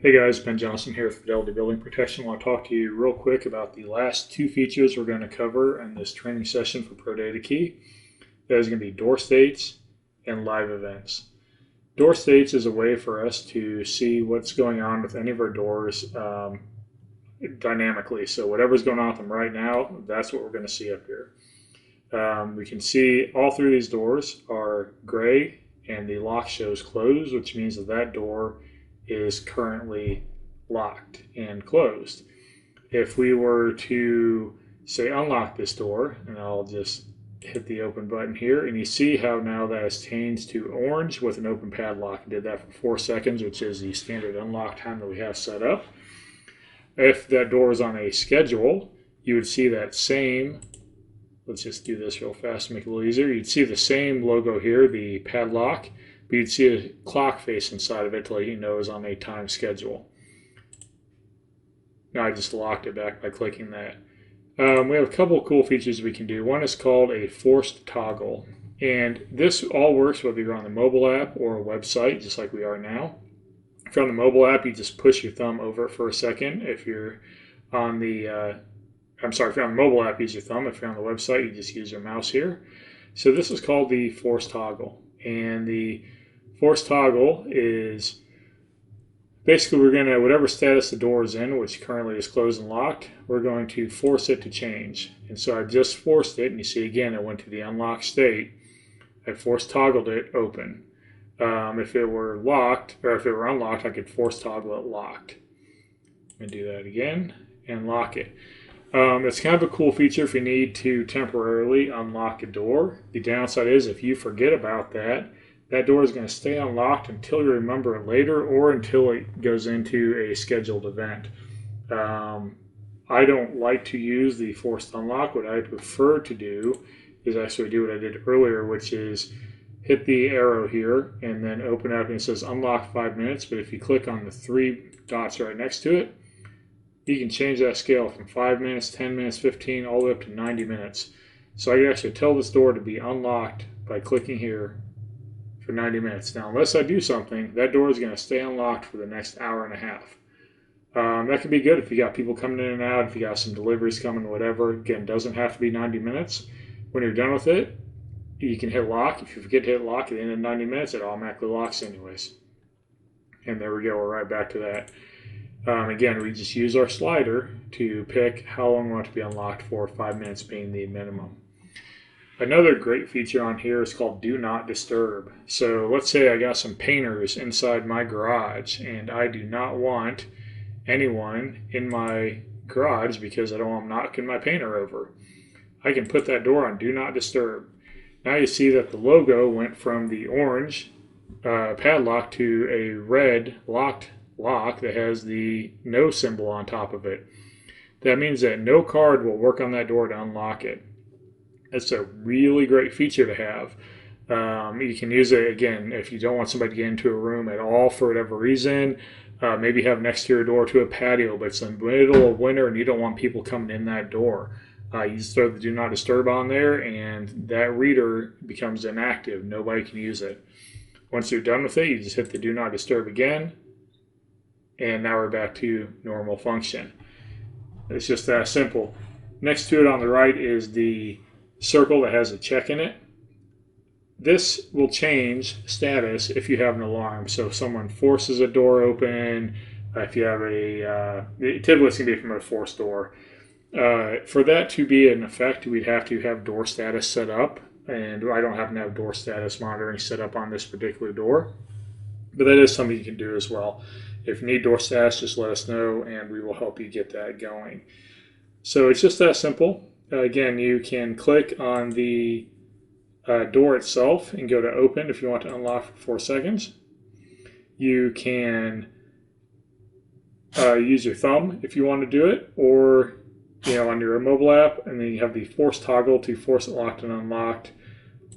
Hey guys, Ben Johnson here with Fidelity Building Protection. I want to talk to you real quick about the last two features we're going to cover in this training session for ProData Key. That is going to be door states and live events. Door states is a way for us to see what's going on with any of our doors dynamically. So whatever's going on with them right now, that's what we're going to see up here. We can see all three of these doors are gray and the lock shows closed, which means that door is currently locked and closed. If we were to say unlock this door, and I'll just hit the open button here, and you see how now that has changed to orange with an open padlock. I did that for 4 seconds, which is the standard unlock time that we have set up. If that door is on a schedule, you would see that same, let's just do this real fast to make it a little easier. You'd see the same logo here, the padlock, but you'd see a clock face inside of it to let you know it's on a time schedule. Now I just locked it back by clicking that. We have a couple of cool features we can do. One is called a forced toggle. And this all works whether you're on the mobile app or a website, just like we are now. If you're on the mobile app, you just push your thumb over it for a second. If you're on the, if you're on the mobile app, use your thumb. If you're on the website, you just use your mouse here. So this is called the forced toggle. And the forced toggle is basically we're going to, whatever status the door is in, which currently is closed and locked, we're going to force it to change. And so I just forced it, and you see again, it went to the unlocked state. I forced toggled it open. If it were locked, or if it were unlocked, I could force toggle it locked. And do that again, and lock it. It's kind of a cool feature if you need to temporarily unlock a door. The downside is if you forget about that, that door is going to stay unlocked until you remember it later or until it goes into a scheduled event. I don't like to use the forced unlock. What I prefer to do is actually do what I did earlier, which is hit the arrow here and then open up and it says unlock 5 minutes. But if you click on the 3 dots right next to it, you can change that scale from 5 minutes, 10 minutes, 15, all the way up to 90 minutes. So I can actually tell this door to be unlocked by clicking here for 90 minutes. Now, unless I do something, that door is going to stay unlocked for the next hour and a half. That can be good if you got people coming in and out, if you got some deliveries coming, whatever. Again, it doesn't have to be 90 minutes. When you're done with it, you can hit lock. If you forget to hit lock at the end of 90 minutes, it automatically locks anyways. And there we go. We're right back to that. Again, we just use our slider to pick how long we want it to be unlocked for, 5 minutes being the minimum. Another great feature on here is called Do Not Disturb. So let's say I got some painters inside my garage and I do not want anyone in my garage because I don't want them knocking my painter over. I can put that door on Do Not Disturb. Now you see that the logo went from the orange padlock to a red locked lock that has the no symbol on top of it. That means that no card will work on that door to unlock it. It's a really great feature to have. You can use it, again, if you don't want somebody to get into a room at all for whatever reason. Maybe have an exterior door to a patio, but it's in the middle of winter and you don't want people coming in that door. You just throw the Do Not Disturb on there and that reader becomes inactive. Nobody can use it. Once you're done with it, you just hit the Do Not Disturb again. And now we're back to normal function. It's just that simple. Next to it on the right is the circle that has a check in it. This will change status if you have an alarm. So if someone forces a door open, if you have typically it's going to be from a forced door. For that to be in effect, we'd have to have door status set up. And I don't happen to have door status monitoring set up on this particular door. But that is something you can do as well. If you need door status, just let us know and we will help you get that going. So it's just that simple. Again, you can click on the door itself and go to open if you want to unlock for 4 seconds. You can use your thumb if you want to do it, or on your mobile app, and then you have the force toggle to force it locked and unlocked,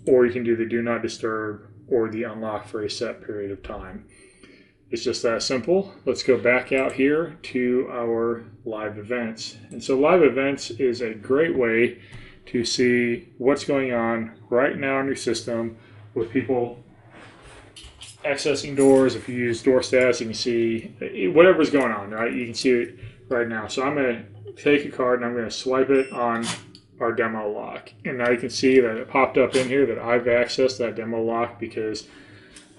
or you can do the Do Not Disturb or the unlock for a set period of time. It's just that simple. Let's go back out here to our live events. And so live events is a great way to see what's going on right now in your system with people accessing doors. If you use door stats, you can see whatever's going on, right? You can see it right now. So I'm going to take a card and I'm going to swipe it on our demo lock. And now you can see that it popped up in here that I've accessed that demo lock because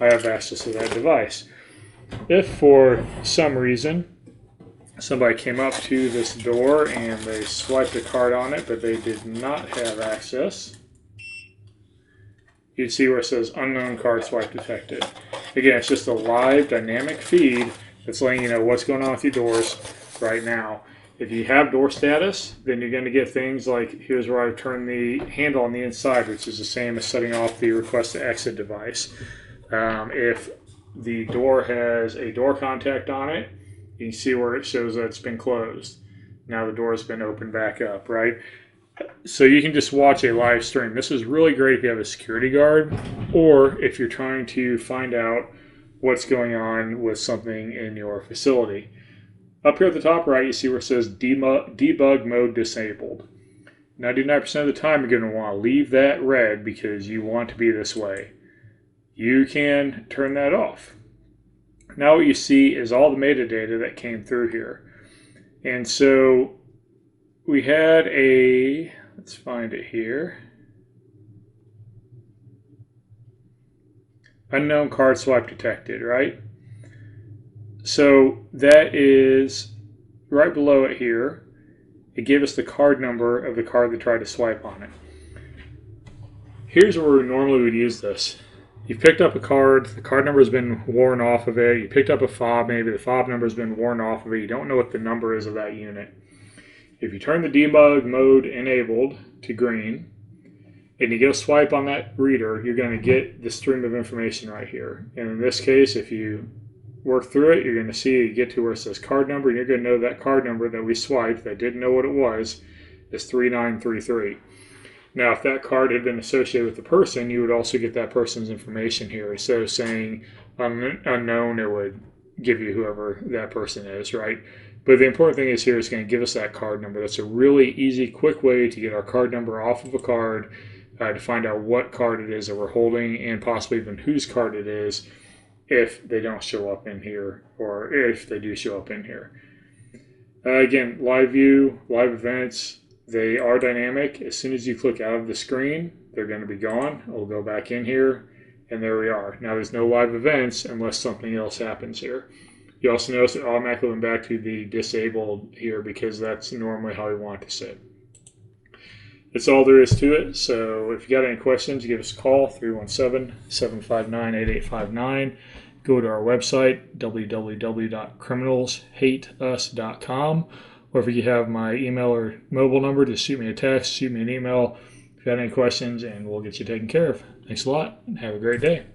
I have access to that device. If for some reason somebody came up to this door and they swiped a card on it, but they did not have access, you'd see where it says unknown card swipe detected. Again, it's just a live dynamic feed that's letting you know what's going on with your doors right now. If you have door status, then you're going to get things like, here's where I turn the handle on the inside, which is the same as setting off the request to exit device. If the door has a door contact on it, you can see where it shows that it's been closed. Now the door has been opened back up, right? So you can just watch a live stream. This is really great if you have a security guard or if you're trying to find out what's going on with something in your facility. Up here at the top right, you see where it says debug mode disabled. 99% of the time, you're going to want to leave that red because you want to be this way. You can turn that off. Now what you see is all the metadata that came through here. And so we had let's find it here. Unknown card swipe detected, right? So that is right below it here. It gave us the card number of the card that tried to swipe on it. Here's where we normally would use this. You've picked up a card, the card number has been worn off of it. You picked up a fob, maybe the fob number has been worn off of it. You don't know what the number is of that unit. If you turn the debug mode enabled to green, and you go swipe on that reader, you're going to get the stream of information right here. And in this case, if you work through it, you're going to see you get to where it says card number, and you're going to know that card number that we swiped that didn't know what it was is 3933. Now, if that card had been associated with the person, you would also get that person's information here. Instead of saying unknown, it would give you whoever that person is, right? But the important thing is here is going to give us that card number. That's a really easy, quick way to get our card number off of a card, to find out what card it is that we're holding and possibly even whose card it is if they don't show up in here or if they do show up in here. Again, live view, live events, they are dynamic. As soon as you click out of the screen, they're going to be gone. I'll go back in here, and there we are. Now there's no live events unless something else happens here. You also notice it automatically went back to the disabled here because that's normally how we want it to sit. That's all there is to it. So if you got any questions, give us a call, 317-759-8859. Go to our website, www.criminalshateus.com. Or if you have my email or mobile number, just shoot me a text, shoot me an email if you got any questions, and we'll get you taken care of. Thanks a lot, and have a great day.